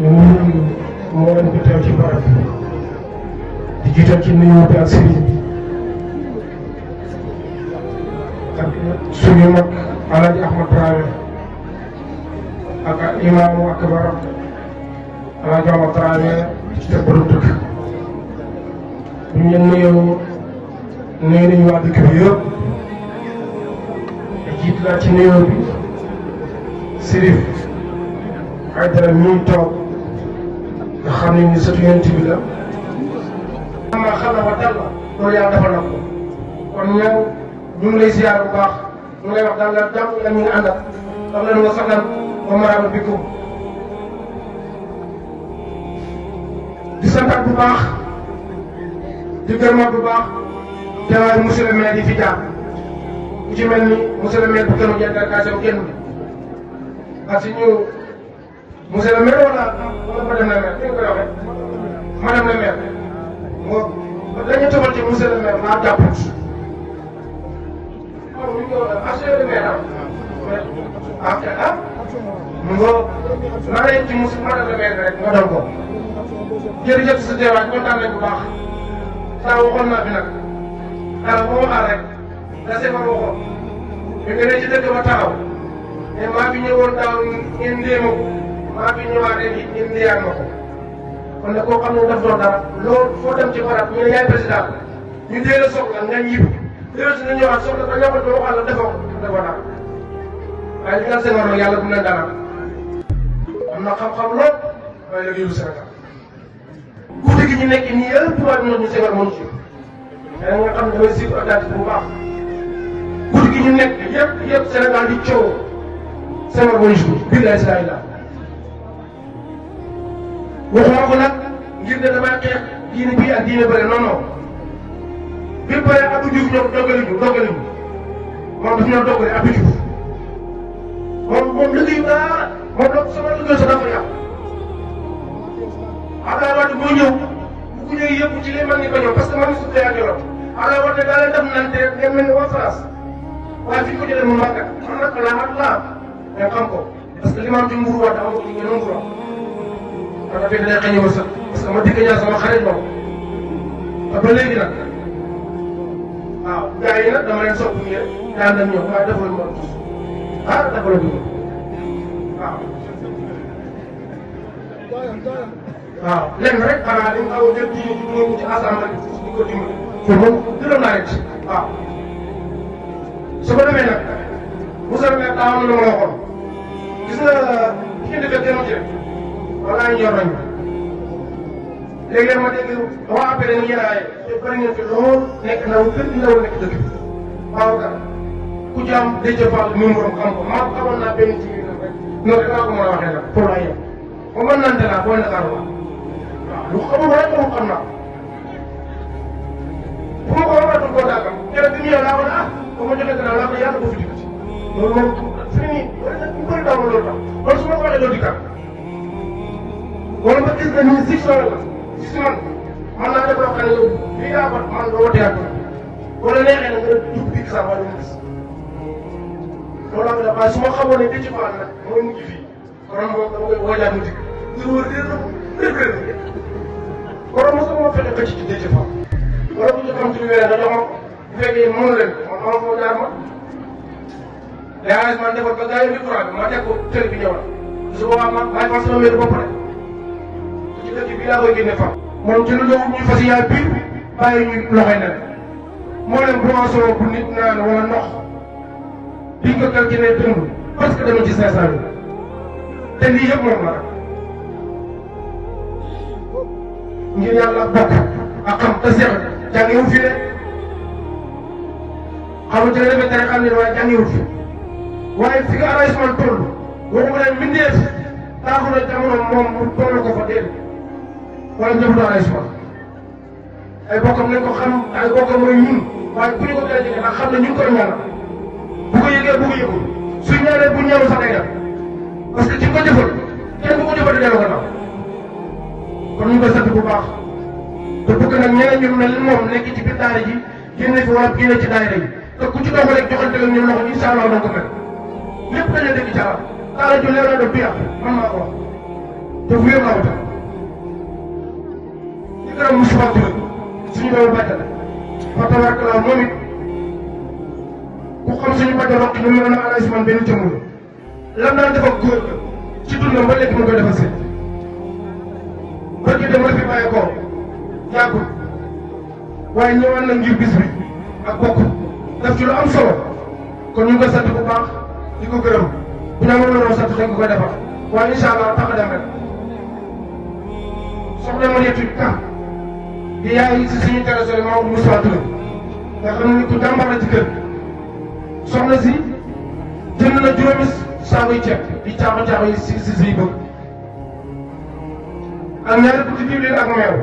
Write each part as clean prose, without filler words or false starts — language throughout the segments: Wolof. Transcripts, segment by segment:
ñu nuyu mboolem ku teew ci barab di jiital ci nuyoo bi ak sëriñ bi ak suñu mag Alaaji Ahmad Dramé ak imaamu akbar Alaaji Ahmad Dramé te borom dëkk bu ñu leen nuyoo nuyu nañu waa dëkk bi yëpp jiit laa ci nuyoo bi Sërif Aydara mi toog nga xam ne ni sëtu Yonent bi la ama xala wa dal loolu yàlla defal na ko kon ñoom ñu ngi lay ziar bu baax ñu ngi lay wax daal la jàmm la ñu ngi àndal wax leen nga saxal wa marhaba bikum di santaat bu baax di gërëmaat bu baax teewaayu monsieur le maire yi fi jaar ku ci mel ni monsieur le maire bu Kër Madiabel délégation kenn parce que ñu monsieur le maire wala madame la maire ni nga koy waxee madame la maire moo dañu tëbal ci monsieur le maire maa jàpput moom ñu ko monsieur le maire mu ngo naa leen ci monsieur madame la maire rek nga doon ko jërëjëf sa teewaay kontaan nañ bu baax saa waxoon naa fi nag dara boo waxaat rek la Senghor waxoon bi nga ne ci dëkk ba taxaw mais maa fi ñëwoon daaw ngeen ndéema ko maa fi ñëwaat ren it ngeen ndéyaat ma ko kon nag koo xam ne daf doon dara loolu foo dem ci barab ñu ne yaay président ñu dee la soxla nga ñib déwén si nga ñëwaat soxla ba ñëwaat ba waxal la defoo ko defoo dara waaye li nga Senghor nag yàlla bu leen dara am na xam-xam lool waaye la yóbbu Sénégal guddi gi ñu nekk nii yëpp tubaab bi ñu Senghor moo ñu ci mais nga xam ne damay suivre actualité bu baax guddi gi ñu nekk yëpp Sénégal di coow Senghor moo ñu ci billahi la waxuma ko nag ngir ne damay xeex diine bii ak diine bële non non bi pare Abdou Diouf ñoom dogali ñu moom daf ñoo dogali Abdou Diouf moom liggéeyu dara moom la sama liggéey sa dafa yàqu Abdoulaye Wade moo ñëw bu ko ñëwee yëpp ci li mag ñi ba ñëw parce que man su dee ak yoroon Abdoulaye Wade daa leen def nante ngeen mel ni waa France waaye fi ñu ko jëlee mu màggat man nag laa mais xam ko parce que li ma am ci nguuru Wade am ko ci ngeen nguuru wax dëgg day xëy na sax parce que ma dikk ñaar sama xarit moom te ba léegi nag waaw gars yi nag dama leen sopp ngeen daan nañ ñëw waaye defal ma defal ma waaw. waaw lenn rek xanaa dañu xaw a jël diine ji dugal ko ci assemblée di ko dimbali. pour moom gërëm naa leen ci waaw. su ko demee nag monsieur le maire daa am lu ma la waxoon gis nga ki ngeen defee kenn ci rek walaay ñor nañu léeg-léeg ma dégg waa APR ni yéen a aaye te bëri ngeen fi lool nekk ndaw gën di ndaw nekk dëkk bi waaw kat ku ci am day jëfal numéro xam ko man xamoon naa benn ci biir rek noonu rek laa ko mën a waxee nag pour laa yem ba mën nante laa booy Dakar waaw lu xamul rek moom xam naa bu ma ko waxatul koo daagam keroog bi mu ñëw laa ko ne ba ma joxee gannaaw laa ko yàlla boo fi dikkati loolu moom fi mu nii ñu bëri daaw ma loolu tax man su ma ko waxee doo dikkaat wala nga gis ne nii si soo la si man naa def loo xam ne yow lii daa ko man doo wootee ak wala neexee na nga dugg bi sax wala nga gis loolu laa ko def waaye su ma xamoon ne dëcc faal nag mooy mujj fii kon moom dama koy woojaat mu dikk li wër réer na réer kon mosoo ma fexe xëcc ci dëcc faal wala bu ñu xam ci lu wér nga jox ma bu fekkee mënu leen man ma foo jaar ma léegi man defoon ba gars yi courant bi ma teg ko télé bi ñëw na su boobaa man maay fan sama wér bopp rek ci dëkk bi laa koy génne fa moom ci lu ñëw ñu fas yaay biir bàyyi ñu loxoy nen moo leen boisson bu nit naan wala ndox biñ ko calculé dund parce que dama ci 500 te lii yëpp moom la rek ngir yàlla bokk ak xam te seex jàngiwul fi de xamul ci la defee tere xam ne waaye jàngiwul fi waaye fi nga arrangement toll waxuma leen mbindeef taaxu na jamono moom mu toll ko fa déedéet wala njëriñu arrangement ay bokkam nañ ko xam ay bokkam mooy ñun waaye bu ñu ko gën a jege ndax xam ne ñu ngi koy ñaanal bu ko yëgee bu ko yëgul suñ ñaanee bu ñaanu sax day def parce que ci ko jëfal kenn bu ko jëfal di dellu gannaaw kon ñu ngi koy sant bu baax te bëgg nag ñeneen ñu mel ni moom nekk ci biir daara ji génne fi wala génne ci daayira yi te ku ci dox rek joxante la ñun loxo incha allah doo ko mel lépp dañoo dégg ci àll daara ju leer la def bi yàq man maa ko wax te fu yëpp laa ko teg di gërëm Moustapha Touré suñu doomu bàjjale fa tabaarkalla moom it ku xam suñu bàjjal wax ñu mel ne Alaaji man benn jëmm la lam daan defal góor la ci dundam ba léegi mu koy defal seen barki dem la fi bàyyi ko yàggul waaye ñëwaat na ngir bis bi ak bokk def ci lu am solo kon ñu ngi koy sant bu baax di ko gërëm bu ñu amoon loolu sant dañ ko koy defal waaye incha allah tax a dem rek soxna Mariétu Ka di yaay si suñu trésorier Mamadou Moussa Touré nga xam ne ku jàmbaar la ci kër soxna si jënd na juróomi saakuy ceeb di caaxu yi si bëgg ak ñaari buti diwlin ak meew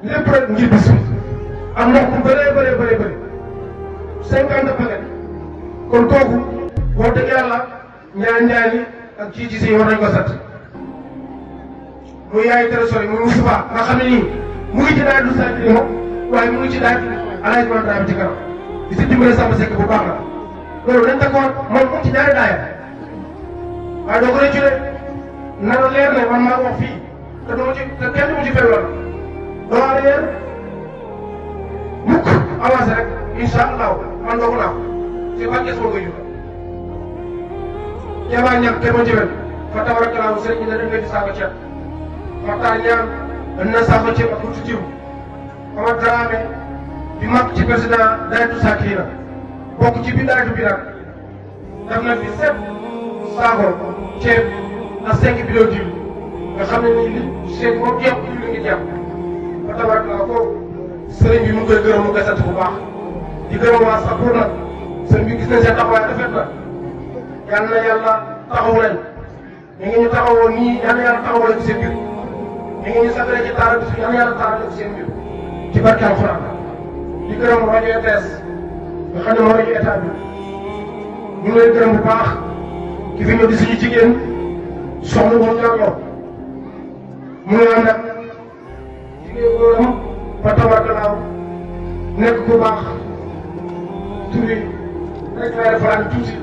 lépp rek ngir bis bi ak ndox bu bëree 50 paquet kon kooku wax dëgg yàlla ñaan ak ci si war nañ ko sant muy yaay trésorier muy Moustapha nga xam ne nii mu ngi ci daal du sant moom waaye mu ngi ci daal Alaaji Mame Dramé ci kanam di si dimbale Samba Seck bu baax la loolu dañ d'accord moom mu ngi ci ñaari daaya waaye doo ko rëccu de na la leer ne man maa wax fii te du ma ci te kenn du ma ci fay lool doo arrière mukk avancé rek incha allah man doogu naa ko ci ban kees moo koy jóg Kéba Niang Kéba Ndiébène fa tabarakallahu sëriñ bi ne dañ leen di saako ceeb Maxtaar Niang dañ na saako ceeb ak tuuti jiw Omar Dramé di mag ci président Dayatu Sakina bokk ci biir Dayatu bi nag def na fi 7 saako ceeb ak 5 bidon diw nga xam ne nii li ceeb moom jeex li ngi jeex fa tabarakallahu kooku sëriñ bi mu ngi koy gërëm mu ngi koy sant bu baax di gërëm waa Sapour nag sëriñ bi gis nañ seen taxawaay rafet na yal na yàlla taxawu leen ñu ngi ñu taxawoo nii yal na yàlla taxawu leen ci seen biir ñu ngi ñu sagalee ci taara bi yal na yàlla taara leen ci seen biir ci barke alxuraan di gërëm rajo ETS nga xam ne moo rajo état bi ñu ngi leen gërëm bu baax ki fi ñëw di suñu jigéen soxna bu ñu mu ngi ànd ak jigéen góoram ba tabarkalaaw nekk ku baax tur bi rek laa defaral tuuti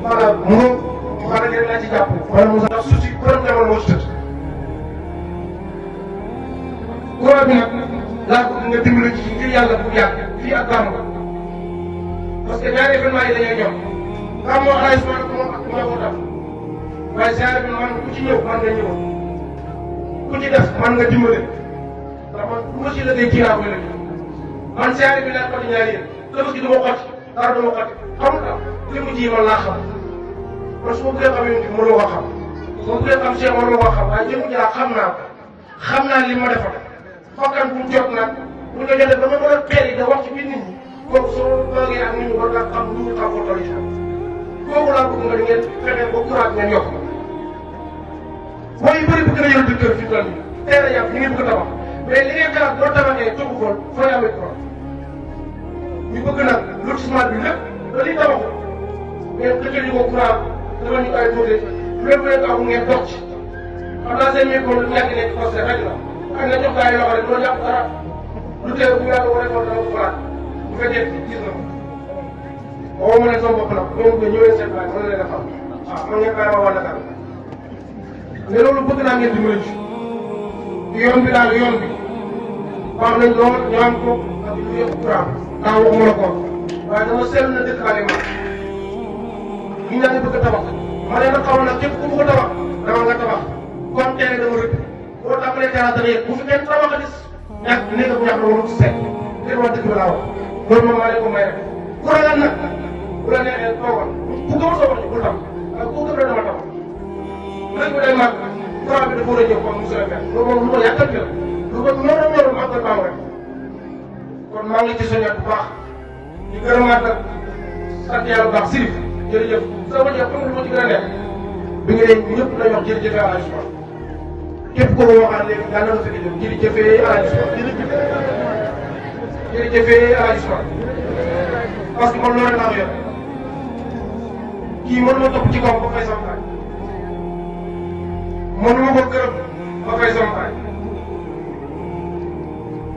voilà mu ngi xaaral rek laa ci jàpp wala mu sax suuf si borom jamono moo ci tëdd courant bi nag laa ko nga dimbali ci ngir yàlla bu yàgg fii ak gàmm parce que ñaari événement yi dañuy ñëw gàmm moo xaalis man ak moom ak njabootam waaye saa bi man ku ci ñëw man nga ñëw ku ci def man nga dimbale ndax man bu ma ci lëggee kii laa koy lëggee man saa bi laa ko di ñaari yéen tabaski du ma xott dara du ma xott xam nga li mu ji man laa xam man su ma bëggee xam yow mënoo ko xam su ma bëggee xam Cheikh mënoo ko xam waaye jëmu ji laa xam naa ko xam naa li ma defal fakkan bu jot nag bu ñu ko jotee ba ma mën a peer yi da wax ci biir nit ñi kooku soo toogee ak nit ñi war ngaa xam nit ñi xam ko toll ci kooku laa bëgg nga di ngeen fexe ba courant ngeen yokk mooy yu bëri bëgg na yor kër fi mu toll nii teel a yàq ñu ngi bëgg a tabax mais li ngeen xalaat boo tabaxee togg ko fooy amee courant ñu bëgg nag lotissement bi lépp ba liy tabaxu ngeen dëkkal ñu ko courant dafa ñu ay tuuti lépp lépp am ngeen dox ci xam naa seen micro lu ñàkk nekk parce que rek la xëy na jox gaa yi loxo rek doo jàpp dara lu tee bu yàlla ko defoon dama ko xalaat bu fekkee gis na ko boo ma ne sama bopp nag ngeen ko ñëwee seen baay mën na leen a xam waaw man ngeen bàyyi ma wàll dara mais loolu bëgg naa ngeen dimbali ci yoon bi daal yoon bi wax nañ lool ñu am ko ak lu yëpp courant daa waxuma la ko waaye dama seetlu na dëkk baa ngi mag ñi ñaa ngi bëgg a tabax ma ne nag xaw na képp ku bëgg a tabax dama nga tabax comme tey dama rëdd boo tàmbalee terrasse rek bu fi kenn tabaxatis ñàkk nekk bu ñàkk loolu ci seet léegi wax dëgg bi laa wax loolu moom maa leen ko may rek ku ragal nag bu la neexee toogal ku gëm sa wax bul tam ak ku gëm rek dama tabax léegi bi day màgg courant bi dafa war a ñëw comme monsieur le maire loolu moom lu ko yàqal bi la lu ko ñoroon màggal baaw rek kon maa ngi ci soññaat bu baax di gërëmaat nag sant yàlla bu baax Sirif jërëjëf sama jëf comme lu ma ci gën a neex bi nga ne ñëpp nañ wax jërëjëf Alaaji Ousmane képp koo ko waxaat léegi yàlla na nga fekk jëm jërëjëf Alaaji Ousmane jërëjëf Alaaji Ousmane parce que man loolu rek laa ko yor kii mënuma topp ci kaw ba fay sama baay mënuma ko gërëm ba fay sama baay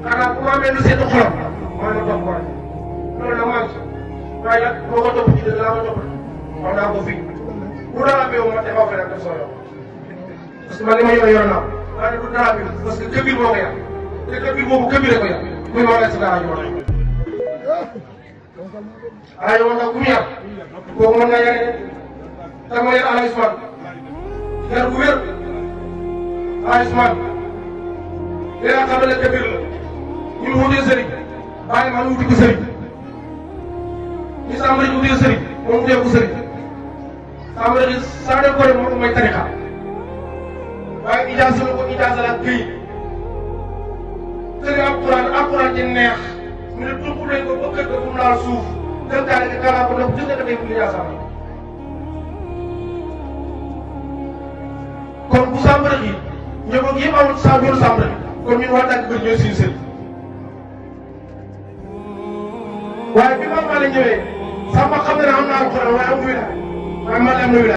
xanaa bu ma amee lu seetlu xolam maa ngi topp waay loolu nag maa ngi ci waaye nag boo ko topp ci dëgg laa ko topp wax naa ko fii ku bu dara beewu ma defoo feneen def soo yoon parce que man li ma yor naa maa ne du dara bi parce que këbir moo ko yar te këbir boobu këbire ko yar muy ma lay si dara ñu wax ay wax ku mu yar kooku mën naa yare te moo yar Ala Ousmane yar bu wér Ala Ousmane li nga xam ne këbir la ñu wutee sëriñ bàyyi ma ñu wuti ko sëriñ ñu sàmm rek wutee sëriñ moom wutee ko sëriñ sàmm rek saa de ko rek moo ko may tarixa waaye ijaasa la ko ijaasa la këy sëriñ alquran ci neex ñu ne tuub nañ ko ba kër ga fu mu laal suuf jël kaale gi kalaa ko def jënd ko tey bu ijaasa la kon bu sàmm rek yi njaboot yëpp amul saa yoonu sàmm rek kon ñun waa Tàgg Bër ñooy suñu sëriñ waaye bi ma la ñëwee Samba xam na ne am naa alxuraan waaye am na wilaaya waaye man am na wilaaya